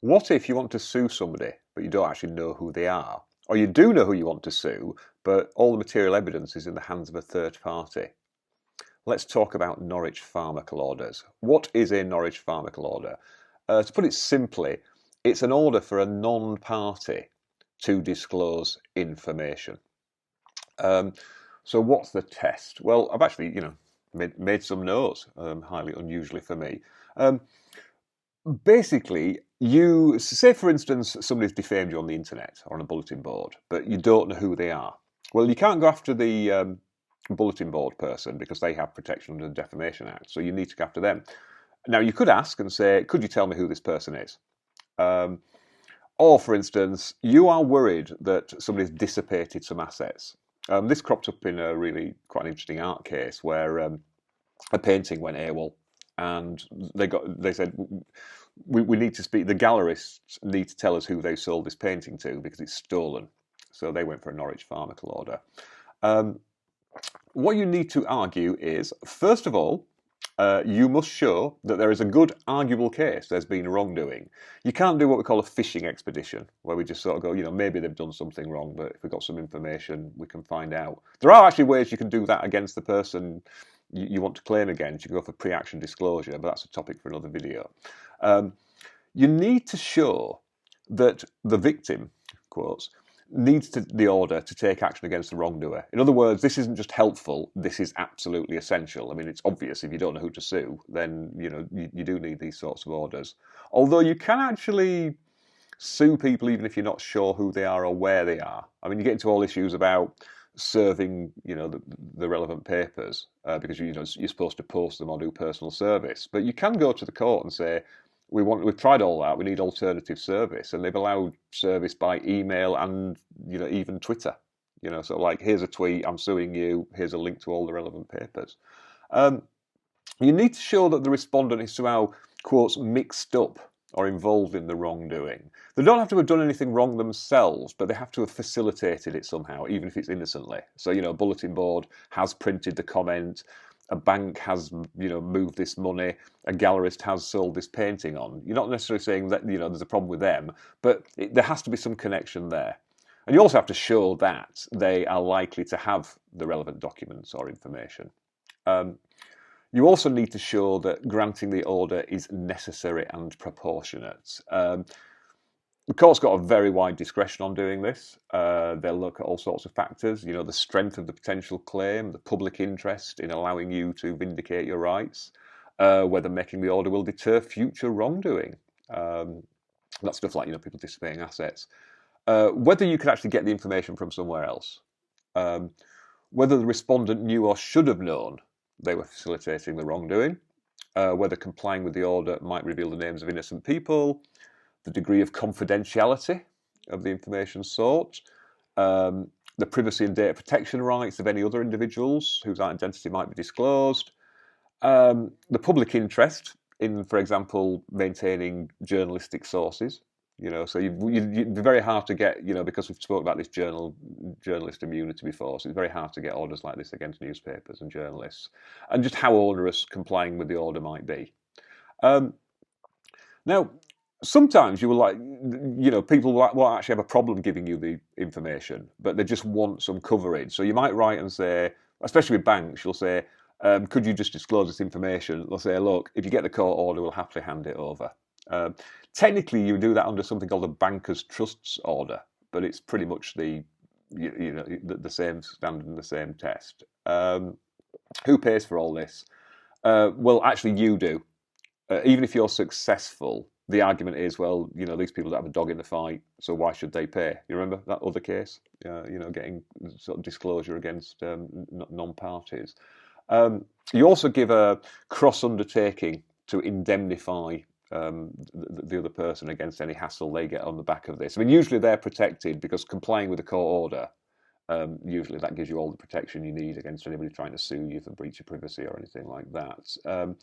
What if you want to sue somebody, but you don't actually know who they are? Or you do know who you want to sue, but all the material evidence is in the hands of a third party? Let's talk about Norwich Pharmacal orders. What is a Norwich Pharmacal order? To put it simply, it's an order for a non-party to disclose information. So what's the test? Well, I've actually, made some notes, highly unusually for me. Basically, you say, for instance, somebody's defamed you on the internet or on a bulletin board, but you don't know who they are. Well, you can't go after the bulletin board person because they have protection under the Defamation Act, so you need to go after them. Now, you could ask and say, could you tell me who this person is? Or, for instance, you are worried that somebody's dissipated some assets. This cropped up in a really quite an interesting art case where a painting went AWOL, and they said we need to speak. The gallerists need to tell us who they sold this painting to because it's stolen. So they went for a Norwich Pharmacal order. What you need to argue is, first of all, you must show that there is a good arguable case there's been wrongdoing. You can't do what we call a fishing expedition, where we just sort of go, maybe they've done something wrong, but if we've got some information, we can find out. There are actually ways you can do that against the person you want to claim against. You can go for pre-action disclosure, but that's a topic for another video. You need to show that the victim, quotes, needs the order to take action against the wrongdoer. In other words, this isn't just helpful, this is absolutely essential. I mean, it's obvious if you don't know who to sue, then you do need these sorts of orders. Although you can actually sue people even if you're not sure who they are or where they are. I mean, you get into all issues about serving the relevant papers because you're supposed to post them or do personal service, but you can go to the court and say, we've tried all that, we need alternative service, and they've allowed service by email and even Twitter. So like, here's a tweet, I'm suing you, here's a link to all the relevant papers. You need to show that the respondent is somehow, quotes, mixed up or involved in the wrongdoing. They don't have to have done anything wrong themselves, but they have to have facilitated it somehow, even if it's innocently. So, a bulletin board has printed the comment, a bank has, moved this money, a gallerist has sold this painting on. You're not necessarily saying that, there's a problem with them, but there has to be some connection there. And you also have to show that they are likely to have the relevant documents or information. You also need to show that granting the order is necessary and proportionate. The court's got a very wide discretion on doing this. They'll look at all sorts of factors, the strength of the potential claim, the public interest in allowing you to vindicate your rights, whether making the order will deter future wrongdoing. That's stuff like, people dissipating assets. Whether you could actually get the information from somewhere else. Whether the respondent knew or should have known they were facilitating the wrongdoing, whether complying with the order might reveal the names of innocent people, the degree of confidentiality of the information sought, the privacy and data protection rights of any other individuals whose identity might be disclosed, the public interest in, for example, maintaining journalistic sources. So you'd be very hard to get, because we've spoken about this journalist immunity before, so it's very hard to get orders like this against newspapers and journalists, and just how onerous complying with the order might be. Now, sometimes you will people will actually have a problem giving you the information, but they just want some coverage. So you might write and say, especially with banks, you'll say, could you just disclose this information? They'll say, look, if you get the court order, we'll happily hand it over. Technically, you do that under something called the Banker's Trusts Order, but it's pretty much the same standard and the same test. Who pays for all this? Well, actually, you do. Even if you're successful, the argument is, well, these people don't have a dog in the fight, so why should they pay? You remember that other case? Getting sort of disclosure against non-parties. You also give a cross-undertaking to indemnify the other person against any hassle they get on the back of this. I mean, usually they're protected because complying with the court order, usually that gives you all the protection you need against anybody trying to sue you for breach of privacy or anything like that.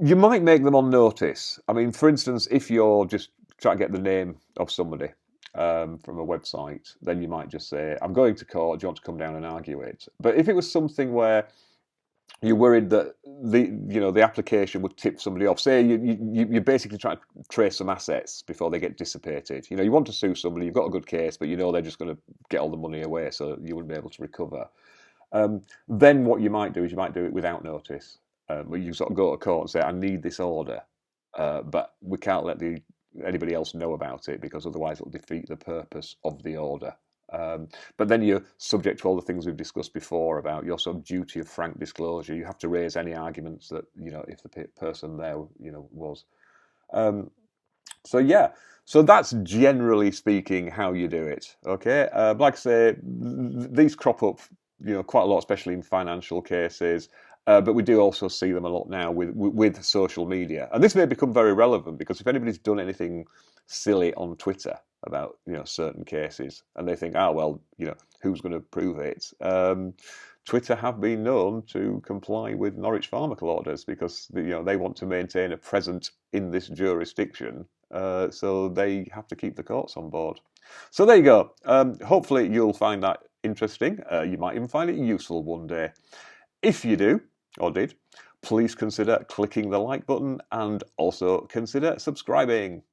You might make them on notice. I mean, for instance, if you're just trying to get the name of somebody from a website, then you might just say, I'm going to court, do you want to come down and argue it? But if it was something where you're worried that the application would tip somebody off. Say you're basically trying to trace some assets before they get dissipated. You want to sue somebody, you've got a good case, but they're just going to get all the money away, so you wouldn't be able to recover. Then what you might do is you might do it without notice. Where you sort of go to court and say, I need this order, but we can't let anybody else know about it because otherwise it'll defeat the purpose of the order. But then you're subject to all the things we've discussed before about your sort of duty of frank disclosure. You have to raise any arguments that, if the person there, was. So yeah, so that's generally speaking how you do it. Okay, like I say, these crop up, quite a lot, especially in financial cases. But we do also see them a lot now with social media, and this may become very relevant because if anybody's done anything silly on Twitter about certain cases, and they think, well, who's going to prove it? Twitter have been known to comply with Norwich Pharmacal orders because they want to maintain a presence in this jurisdiction, so they have to keep the courts on board. So there you go. Hopefully you'll find that interesting. You might even find it useful one day. If you do, or did, please consider clicking the like button and also consider subscribing.